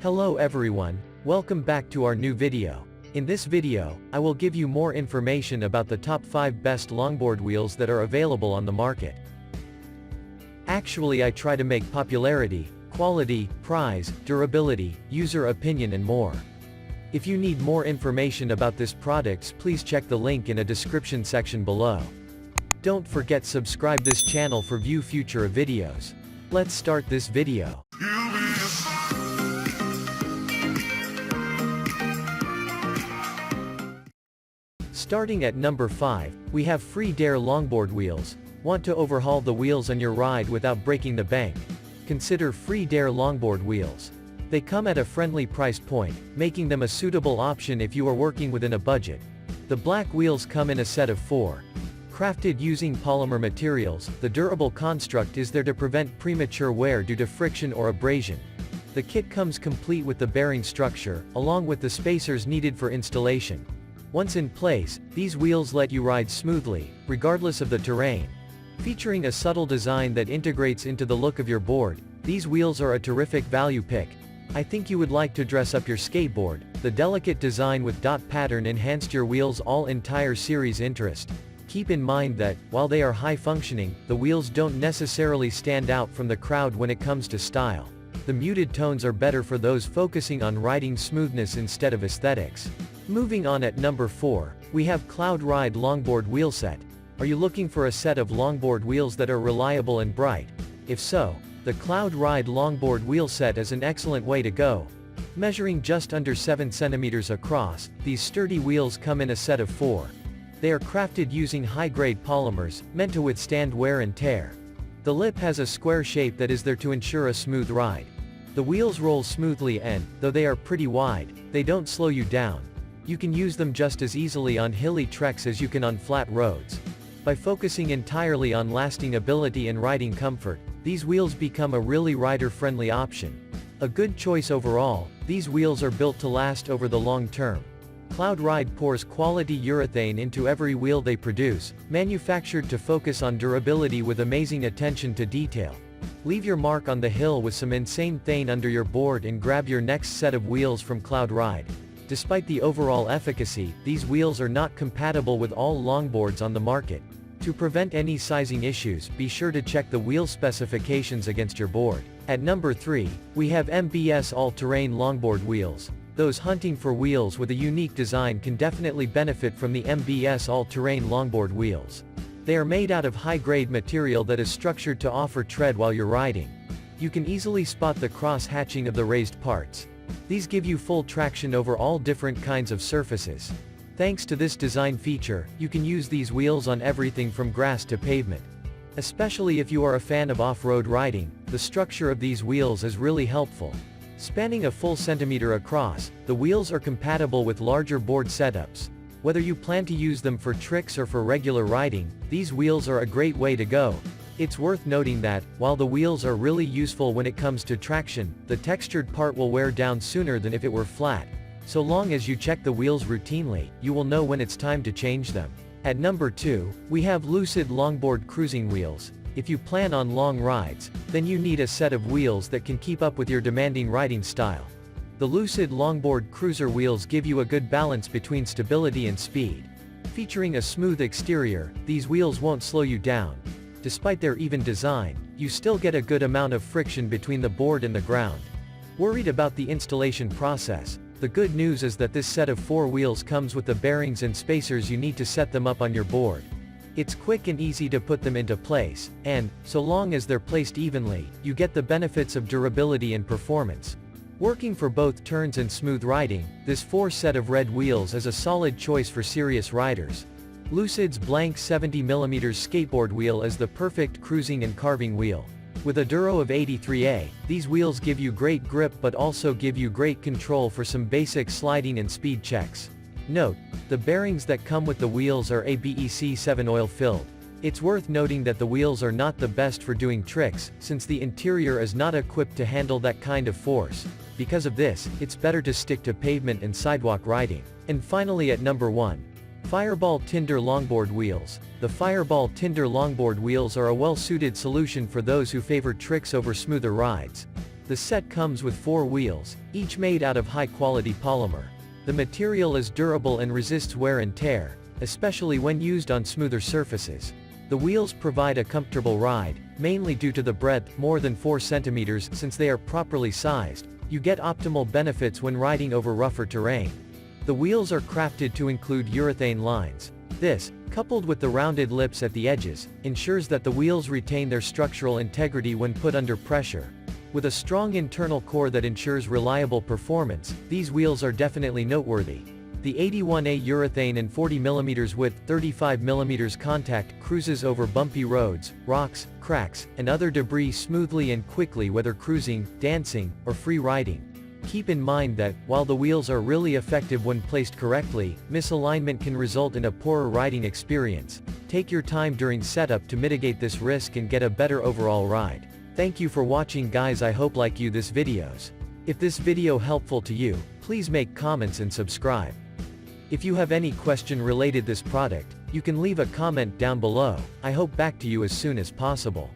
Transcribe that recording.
Hello everyone, welcome back to our new video. In this video, I will give you more information about the top 5 best longboard wheels that are available on the market. Actually, I try to make popularity, quality, price, durability, user opinion and more. If you need more information about this products, please check the link in a description section below. Don't forget subscribe this channel for view future videos. Let's start this video. Starting at number 5, we have Free Dare Longboard Wheels. Want to overhaul the wheels on your ride without breaking the bank? Consider Free Dare Longboard Wheels. They come at a friendly price point, making them a suitable option if you are working within a budget. The black wheels come in a set of 4. Crafted using polymer materials, the durable construct is there to prevent premature wear due to friction or abrasion. The kit comes complete with the bearing structure, along with the spacers needed for installation. Once in place, these wheels let you ride smoothly, regardless of the terrain. Featuring a subtle design that integrates into the look of your board, these wheels are a terrific value pick. I think you would like to dress up your skateboard. The delicate design with dot pattern enhanced your wheels all entire series interest. Keep in mind that, while they are high functioning, the wheels don't necessarily stand out from the crowd when it comes to style. The muted tones are better for those focusing on riding smoothness instead of aesthetics. Moving on at number 4, we have Cloudride Longboard Wheel Set. Are you looking for a set of longboard wheels that are reliable and bright? If so, the Cloudride Longboard Wheel Set is an excellent way to go. Measuring just under 7 cm across, these sturdy wheels come in a set of 4. They are crafted using high-grade polymers, meant to withstand wear and tear. The lip has a square shape that is there to ensure a smooth ride. The wheels roll smoothly and, though they are pretty wide, they don't slow you down. You can use them just as easily on hilly treks as you can on flat roads. By focusing entirely on lasting ability and riding comfort, these wheels become a really rider-friendly option. A good choice overall, these wheels are built to last over the long term. Cloudride pours quality urethane into every wheel they produce, manufactured to focus on durability with amazing attention to detail. Leave your mark on the hill with some insane thane under your board and grab your next set of wheels from Cloudride. Despite the overall efficacy, these wheels are not compatible with all longboards on the market. To prevent any sizing issues, be sure to check the wheel specifications against your board. At number 3, we have MBS Allterrain Longboard Wheels. Those hunting for wheels with a unique design can definitely benefit from the MBS Allterrain Longboard Wheels. They are made out of high-grade material that is structured to offer tread while you're riding. You can easily spot the cross-hatching of the raised parts. These give you full traction over all different kinds of surfaces. Thanks to this design feature, you can use these wheels on everything from grass to pavement. Especially if you are a fan of off-road riding, the structure of these wheels is really helpful. Spanning a full centimeter across, the wheels are compatible with larger board setups. Whether you plan to use them for tricks or for regular riding, these wheels are a great way to go. It's worth noting that, while the wheels are really useful when it comes to traction, the textured part will wear down sooner than if it were flat. So long as you check the wheels routinely, you will know when it's time to change them. At number 2, we have Lucid Longboard Cruising Wheels. If you plan on long rides, then you need a set of wheels that can keep up with your demanding riding style. The Lucid Longboard Cruiser wheels give you a good balance between stability and speed. Featuring a smooth exterior, these wheels won't slow you down. Despite their even design, you still get a good amount of friction between the board and the ground. Worried about the installation process? The good news is that this set of 4 wheels comes with the bearings and spacers you need to set them up on your board. It's quick and easy to put them into place, and, so long as they're placed evenly, you get the benefits of durability and performance. Working for both turns and smooth riding, this 4 set of red wheels is a solid choice for serious riders. Lucid's blank 70mm skateboard wheel is the perfect cruising and carving wheel. With a Duro of 83A, these wheels give you great grip but also give you great control for some basic sliding and speed checks. Note, the bearings that come with the wheels are ABEC 7 oil filled. It's worth noting that the wheels are not the best for doing tricks, since the interior is not equipped to handle that kind of force. Because of this, it's better to stick to pavement and sidewalk riding. And finally at number 1. Fireball Tinder Longboard Wheels. The Fireball Tinder Longboard wheels are a well-suited solution for those who favor tricks over smoother rides. The The set comes with 4 wheels, each made out of high-quality polymer. The material is durable and resists wear and tear, especially when used on smoother surfaces. The wheels provide a comfortable ride, mainly due to the breadth, more than 4 centimeters. Since they are properly sized, you get optimal benefits when riding over rougher terrain. The wheels are crafted to include urethane lines. This, coupled with the rounded lips at the edges, ensures that the wheels retain their structural integrity when put under pressure. With a strong internal core that ensures reliable performance, these wheels are definitely noteworthy. The 81A urethane and 40mm width 35mm contact cruises over bumpy roads, rocks, cracks, and other debris smoothly and quickly, whether cruising, dancing, or free riding. Keep in mind that, while the wheels are really effective when placed correctly, misalignment can result in a poorer riding experience. Take your time during setup to mitigate this risk and get a better overall ride. Thank you for watching, guys. I hope like you this videos. If this video helpful to you, please make comments and subscribe. If you have any question related this product, you can leave a comment down below. I hope back to you as soon as possible.